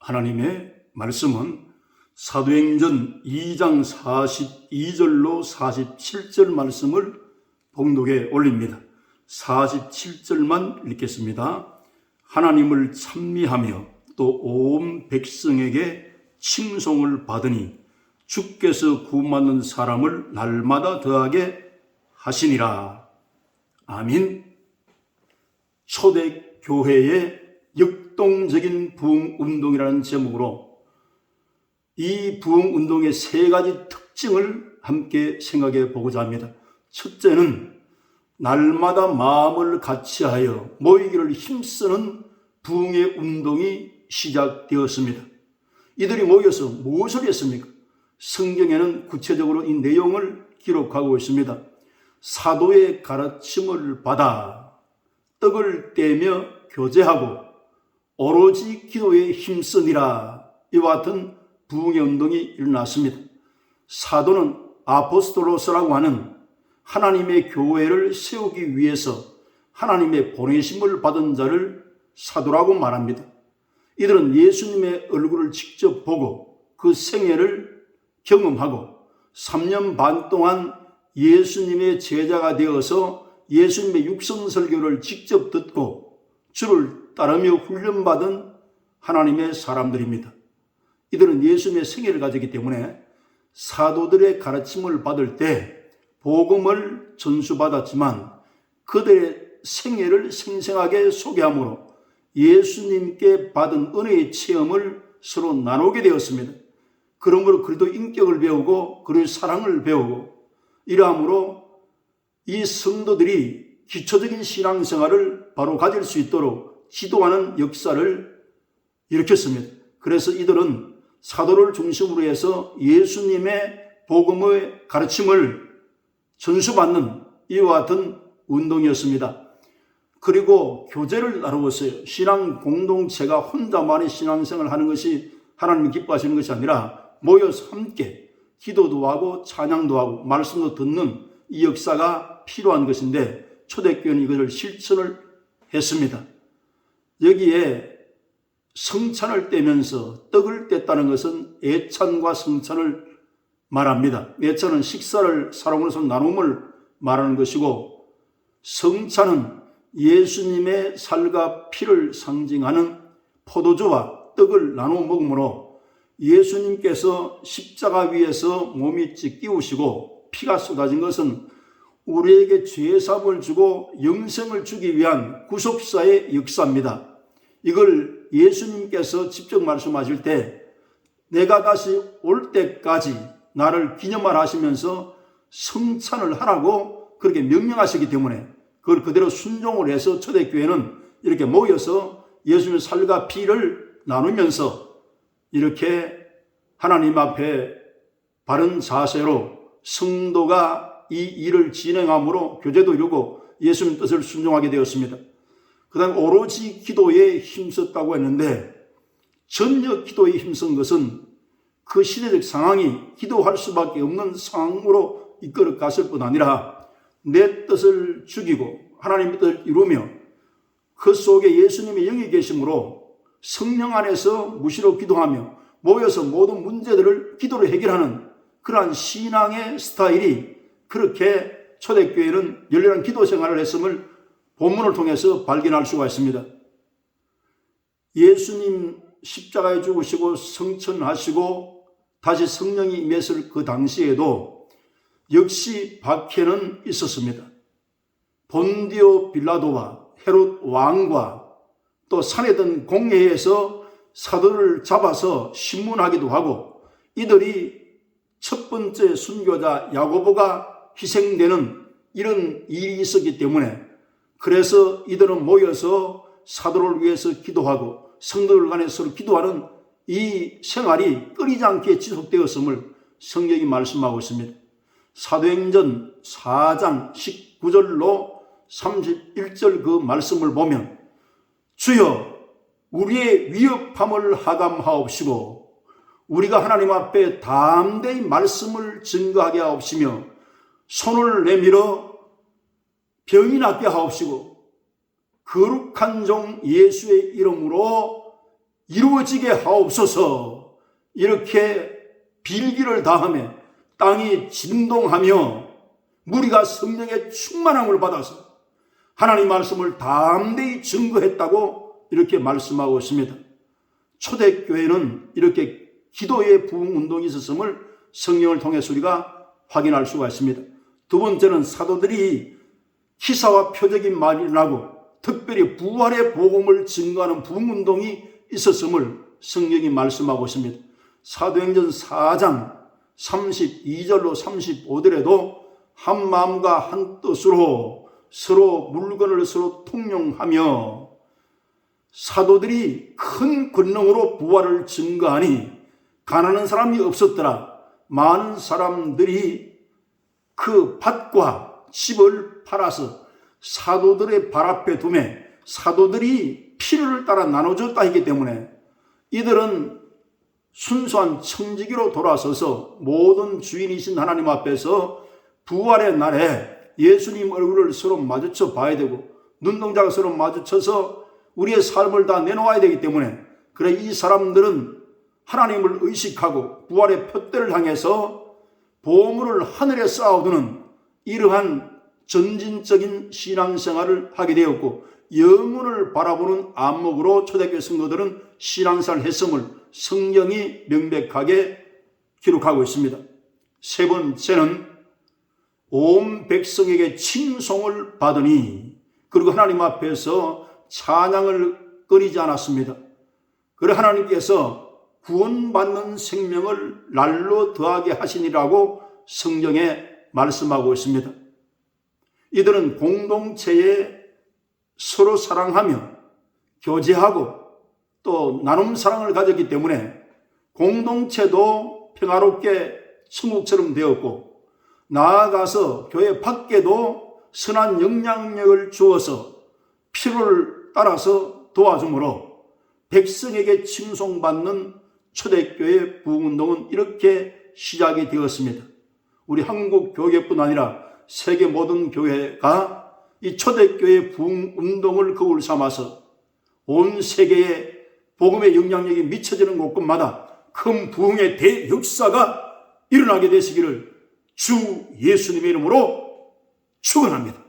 하나님의 말씀은 사도행전 2장 42절로 47절 말씀을 봉독에 올립니다. 47절만 읽겠습니다. 하나님을 찬미하며 또 온 백성에게 칭송을 받으니 주께서 구원받는 사람을 날마다 더하게 하시니라. 아멘. 초대교회의 역동적인 부흥운동이라는 제목으로 이 부흥운동의 세 가지 특징을 함께 생각해 보고자 합니다. 첫째는 날마다 마음을 같이하여 모이기를 힘쓰는 부흥의 운동이 시작되었습니다. 이들이 모여서 무엇을 했습니까? 성경에는 구체적으로 이 내용을 기록하고 있습니다. 사도의 가르침을 받아 떡을 떼며 교제하고 오로지 기도에 힘쓰니라. 이와 같은 부흥의 운동이 일어났습니다. 사도는 아포스톨로스라고 하는 하나님의 교회를 세우기 위해서 하나님의 보내심을 받은 자를 사도라고 말합니다. 이들은 예수님의 얼굴을 직접 보고 그 생애를 경험하고 3년 반 동안 예수님의 제자가 되어서 예수님의 육성 설교를 직접 듣고 주를 따르며 훈련받은 하나님의 사람들입니다. 이들은 예수님의 생애를 가지기 때문에 사도들의 가르침을 받을 때 복음을 전수받았지만 그들의 생애를 생생하게 소개함으로 예수님께 받은 은혜의 체험을 서로 나누게 되었습니다. 그러므로 그리스도의 인격을 배우고 그리스도의 사랑을 배우고 이러함으로 이 성도들이 기초적인 신앙생활을 바로 가질 수 있도록 지도하는 역사를 일으켰습니다. 그래서 이들은 사도를 중심으로 해서 예수님의 복음의 가르침을 전수받는 이와 같은 운동이었습니다. 그리고 교제를 나누었어요. 신앙 공동체가 혼자만의 신앙생활을 하는 것이 하나님이 기뻐하시는 것이 아니라 모여서 함께 기도도 하고 찬양도 하고 말씀도 듣는 이 역사가 필요한 것인데 초대교회는 이것을 실천을 했습니다. 여기에 성찬을 떼면서 떡을 뗐다는 것은 애찬과 성찬을 말합니다. 애찬은 식사를 사람으로서 나눔을 말하는 것이고 성찬은 예수님의 살과 피를 상징하는 포도주와 떡을 나누어 먹으므로 예수님께서 십자가 위에서 몸이 찢기우시고 피가 쏟아진 것은 우리에게 죄사함을 주고 영생을 주기 위한 구속사의 역사입니다. 이걸 예수님께서 직접 말씀하실 때 내가 다시 올 때까지 나를 기념하라 하시면서 성찬을 하라고 그렇게 명령하시기 때문에 그걸 그대로 순종을 해서 초대교회는 이렇게 모여서 예수님의 살과 피를 나누면서 이렇게 하나님 앞에 바른 자세로 성도가 이 일을 진행함으로 교제도 이루고 예수님 뜻을 순종하게 되었습니다. 그 다음 오로지 기도에 힘썼다고 했는데 전혀 기도에 힘쓴 것은 그 시대적 상황이 기도할 수밖에 없는 상황으로 이끌어 갔을 뿐 아니라 내 뜻을 죽이고 하나님의 뜻을 이루며 그 속에 예수님의 영이 계심으로 성령 안에서 무시로 기도하며 모여서 모든 문제들을 기도로 해결하는 그러한 신앙의 스타일이 그렇게 초대교회는 열렬한 기도 생활을 했음을 본문을 통해서 발견할 수가 있습니다. 예수님 십자가에 죽으시고 성천하시고 다시 성령이 임했을 그 당시에도 역시 박해는 있었습니다. 본디오 빌라도와 헤롯 왕과 또 산에 든 공회에서 사도를 잡아서 신문하기도 하고 이들이 첫 번째 순교자 야고보가 희생되는 이런 일이 있었기 때문에 그래서 이들은 모여서 사도를 위해서 기도하고 성도들 간에 서로 기도하는 이 생활이 끊이지 않게 지속되었음을 성경이 말씀하고 있습니다. 사도행전 4장 19절로 31절 그 말씀을 보면 주여 우리의 위협함을 하감하옵시고 우리가 하나님 앞에 담대히 말씀을 증거하게 하옵시며 손을 내밀어 병이 낫게 하옵시고 거룩한 종 예수의 이름으로 이루어지게 하옵소서. 이렇게 빌기를 다하며 땅이 진동하며 무리가 성령의 충만함을 받아서 하나님 말씀을 담대히 증거했다고 이렇게 말씀하고 있습니다. 초대교회는 이렇게 기도의 부흥운동이 있었음을 성령을 통해서 우리가 확인할 수가 있습니다. 두 번째는 사도들이 기사와 표적인 말이 일어나고 특별히 부활의 복음을 증거하는 부흥운동이 있었음을 성경이 말씀하고 있습니다. 사도행전 4장 32절로 35절에도 한 마음과 한 뜻으로 서로 물건을 서로 통용하며 사도들이 큰 권능으로 부활을 증거하니 가난한 사람이 없었더라. 많은 사람들이 그 밭과 집을 팔아서 사도들의 발 앞에 두매 사도들이 필요를 따라 나눠줬다 했기 때문에 이들은 순수한 청지기로 돌아서서 모든 주인이신 하나님 앞에서 부활의 날에 예수님 얼굴을 서로 마주쳐 봐야 되고 눈동자가 서로 마주쳐서 우리의 삶을 다 내놓아야 되기 때문에 그래 이 사람들은 하나님을 의식하고 부활의 표대를 향해서 보물을 하늘에 쌓아두는 이러한 전진적인 신앙생활을 하게 되었고 영혼을 바라보는 안목으로 초대교회 성도들은 신앙생활을 했음을 성경이 명백하게 기록하고 있습니다. 세 번째는 온 백성에게 칭송을 받으니 그리고 하나님 앞에서 찬양을 끊이지 않았습니다. 그래 하나님께서 구원받는 생명을 날로 더하게 하시니라고 성경에 말씀하고 있습니다. 이들은 공동체에 서로 사랑하며 교제하고 또 나눔 사랑을 가졌기 때문에 공동체도 평화롭게 천국처럼 되었고 나아가서 교회 밖에도 선한 영향력을 주어서 필요를 따라서 도와주므로 백성에게 칭송받는 초대교회 부흥운동은 이렇게 시작이 되었습니다. 우리 한국 교회뿐 아니라 세계 모든 교회가 이 초대교회 부흥운동을 거울 삼아서 온 세계에 복음의 영향력이 미쳐지는 곳곳마다 큰 부흥의 대역사가 일어나게 되시기를 주 예수님의 이름으로 축원합니다.